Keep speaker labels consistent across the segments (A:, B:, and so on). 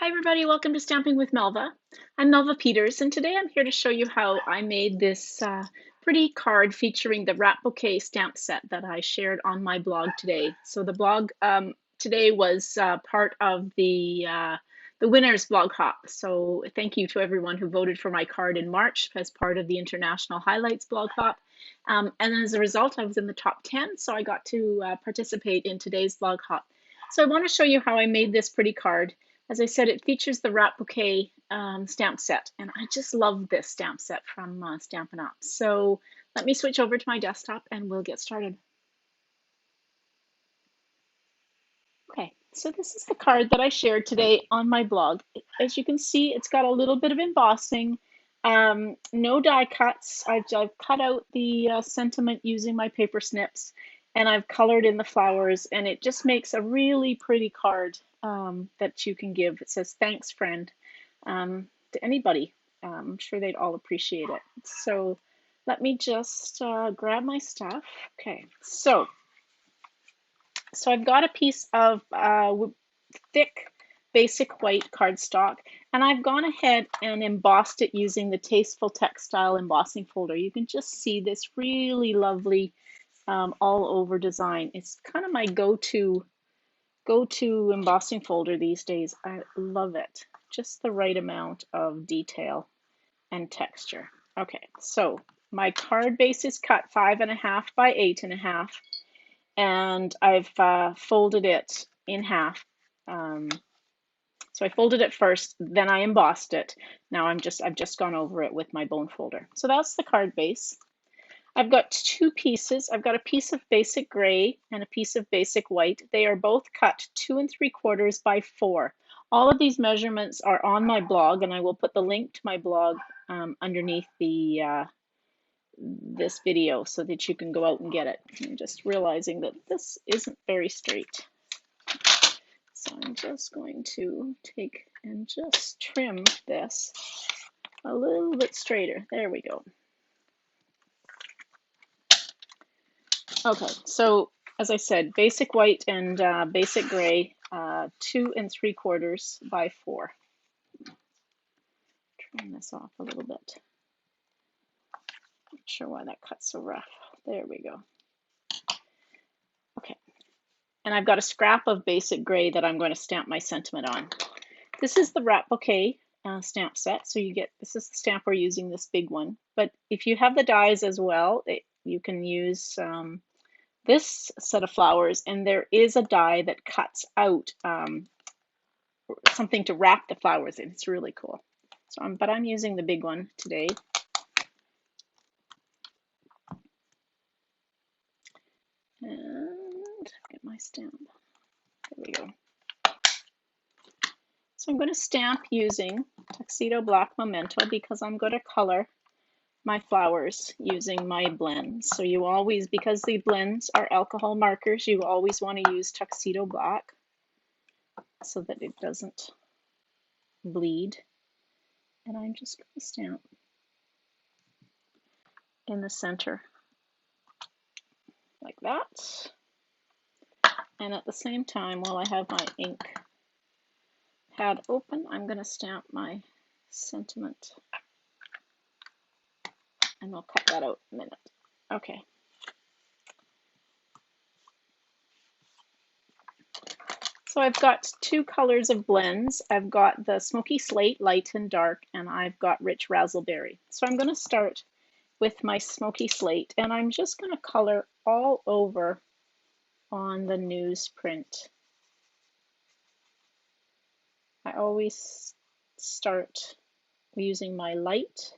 A: Hi everybody, welcome to Stamping with Melva. I'm Melva Peters and today I'm here to show you how I made this pretty card featuring the Wrapped Bouquet Stamp Set that I shared on my blog today. So the blog today was part of the winners blog hop. So thank you to everyone who voted for my card in March as part of the International Highlights blog hop. And as a result, I was in the top 10, so I got to participate in today's blog hop. So I want to show you how I made this pretty card. As I said, it features the Wrapped Bouquet stamp set, and I just love this stamp set from Stampin' Up. So let me switch over to my desktop and we'll get started. Okay, so this is the card that I shared today on my blog. As you can see, it's got a little bit of embossing, no die cuts. I've cut out the sentiment using my paper snips, and I've colored in the flowers, and it just makes a really pretty card that you can give. It says, "Thanks, friend," to anybody. I'm sure they'd all appreciate it. So let me just grab my stuff. Okay, so I've got a piece of thick basic white cardstock, and I've gone ahead and embossed it using the Tasteful Textile embossing folder. You can just see this really lovely all over design. It's kind of my go-to embossing folder these days. I love it. Just the right amount of detail and texture. Okay, so my card base is cut 5.5 by 8.5, and I've folded it in half. So I folded it first, then I embossed it. Now I've just gone over it with my bone folder. So that's the card base. I've got two pieces. I've got a piece of basic gray and a piece of basic white. They are both cut 2 3/4 by 4. All of these measurements are on my blog, and I will put the link to my blog underneath the this video so that you can go out and get it. I'm just realizing that this isn't very straight. So I'm just going to take and just trim this a little bit straighter. There we go. Okay, so as I said, basic white and basic gray, 2 3/4 by 4. Trim this off a little bit. Not sure why that cut's so rough. There we go. Okay, and I've got a scrap of basic gray that I'm going to stamp my sentiment on. This is the Wrapped Bouquet stamp set, so you get, this is the stamp we're using, this big one. But if you have the dies as well, you can use this set of flowers, and there is a die that cuts out something to wrap the flowers in. It's really cool. So but I'm using the big one today. And get my stamp. There we go. So I'm going to stamp using Tuxedo Black Memento because I'm going to color my flowers using my blends. So you always, because the blends are alcohol markers, you always want to use Tuxedo Black so that it doesn't bleed. And I'm just going to stamp in the center like that. And at the same time, while I have my ink pad open, I'm going to stamp my sentiment. And I'll cut that out in a minute. Okay. So I've got two colors of blends. I've got the Smoky Slate, light and dark, and I've got Rich Razzleberry. So I'm going to start with my Smoky Slate, and I'm just going to color all over on the newsprint. I always start using my light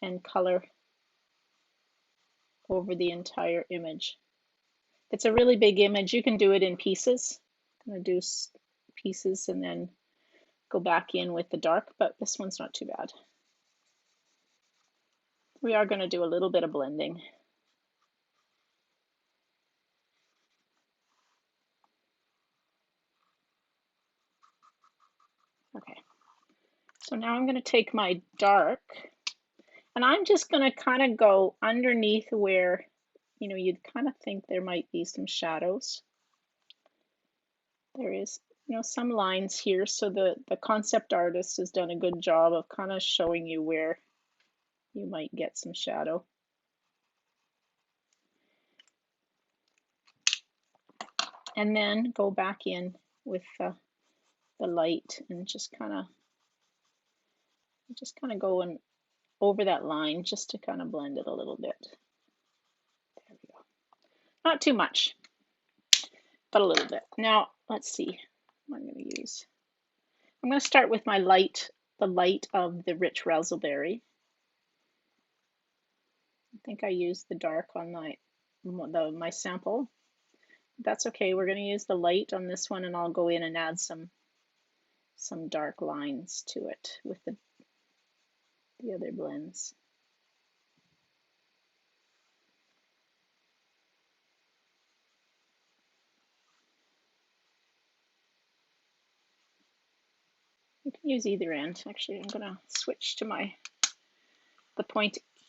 A: and color over the entire image. If it's a really big image, you can do it in pieces. I'm going to do pieces and then go back in with the dark, but this one's not too bad. We are going to do a little bit of blending. Okay, so now I'm going to take my dark, and I'm just going to kind of go underneath where, you'd kind of think there might be some shadows. There is you know, some lines here. So the concept artist has done a good job of kind of showing you where you might get some shadow. And then go back in with the light and just kind of going over that line just to kind of blend it a little bit. There we go. Not too much, but a little bit. Now let's see what I'm going to use. I'm going to start with my light, the light of the rich razzleberry. I think I used the dark on my sample. That's okay. We're going to use the light on this one, and I'll go in and add some dark lines to it with the other blends. You can use either end. Actually, I'm going to switch to the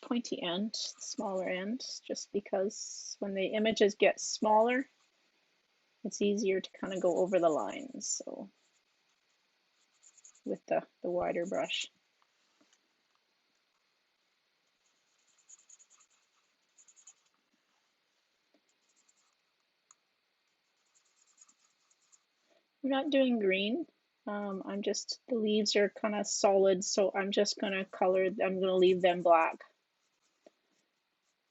A: pointy end, smaller end, just because when the images get smaller, it's easier to kind of go over the lines. So with the wider brush. I'm not doing green. I'm just, the leaves are kind of solid, so I'm just going to color, I'm going to leave them black.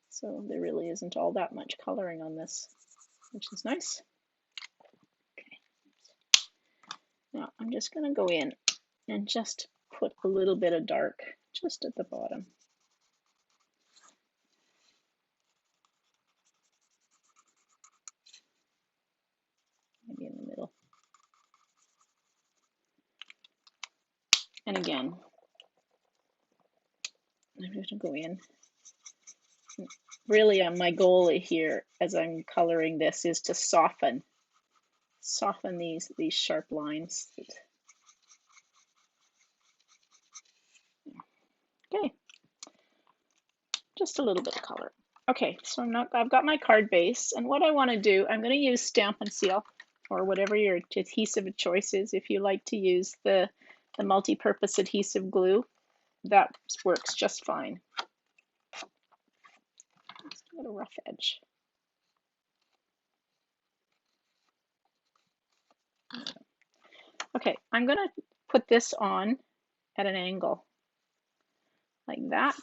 A: So there really isn't all that much coloring on this, which is nice. Okay. Now I'm just going to go in and just put a little bit of dark just at the bottom. Maybe in the middle. And again, I'm going to go in. Really, my goal here as I'm coloring this is to soften these sharp lines. Okay, just a little bit of color. Okay, so I've got my card base, and what I want to do, I'm going to use Stampin' Seal, or whatever your adhesive of choice is. If you like to use the multi-purpose adhesive glue, that works just fine. Let's give it a rough edge. Okay, I'm going to put this on at an angle like that.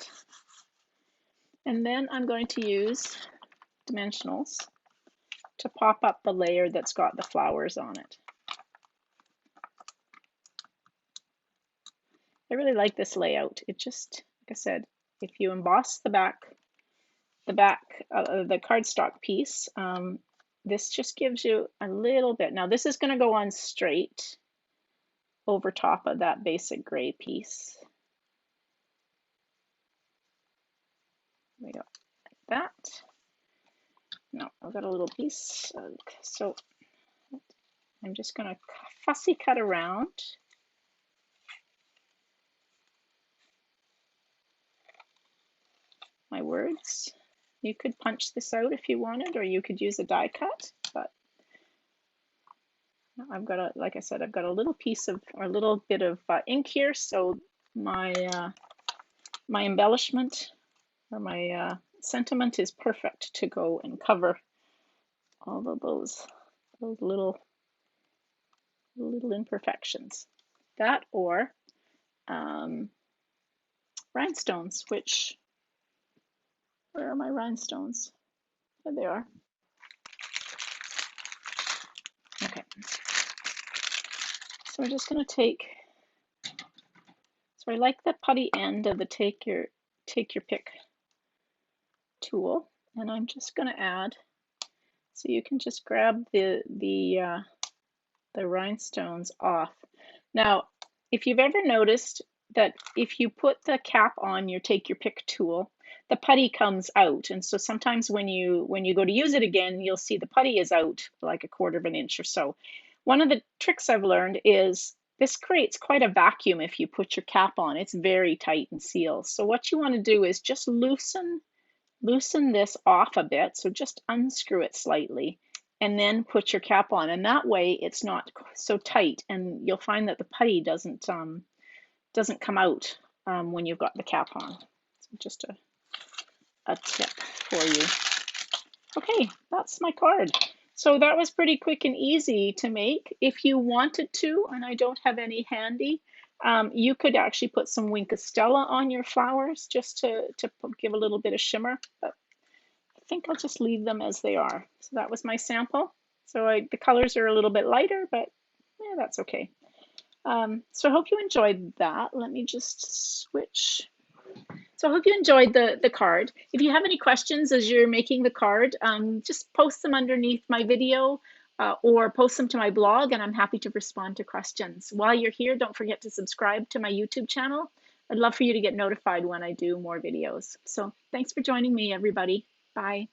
A: And then I'm going to use dimensionals to pop up the layer that's got the flowers on it. I really like this layout. It just, like I said, if you emboss the back of the cardstock piece, this just gives you a little bit. Now this is going to go on straight over top of that basic gray piece. There we go, like that. Now I've got a little piece, so I'm just going to fussy cut around. My words. You could punch this out if you wanted, or you could use a die cut, but I've got like I said, I've got a little piece of, or a little bit of ink here, so my my embellishment, or my sentiment is perfect to go and cover all of those little imperfections. That or rhinestones, which, where are my rhinestones? There they are. Okay. So we're just going to take, so I like the putty end of the take your pick tool, and I'm just going to add, so you can just grab the rhinestones off. Now, if you've ever noticed that if you put the cap on your take your pick tool, the putty comes out, and so sometimes when you go to use it again, you'll see the putty is out like a quarter of an inch or so. One of the tricks I've learned is this creates quite a vacuum if you put your cap on. It's very tight and sealed. So what you want to do is just loosen this off a bit. So just unscrew it slightly and then put your cap on. And that way it's not so tight, and you'll find that the putty doesn't come out when you've got the cap on. So just a tip for you. Okay, that's my card. So that was pretty quick and easy to make. If you wanted to, and I don't have any handy, you could actually put some Wink of Stella on your flowers just to give a little bit of shimmer. But I think I'll just leave them as they are. So that was my sample. So the colors are a little bit lighter, but yeah, that's okay. So I hope you enjoyed that. Let me just switch. So I hope you enjoyed the card. If you have any questions as you're making the card, just post them underneath my video or post them to my blog, and I'm happy to respond to questions. While you're here, don't forget to subscribe to my YouTube channel. I'd love for you to get notified when I do more videos. So thanks for joining me, everybody. Bye.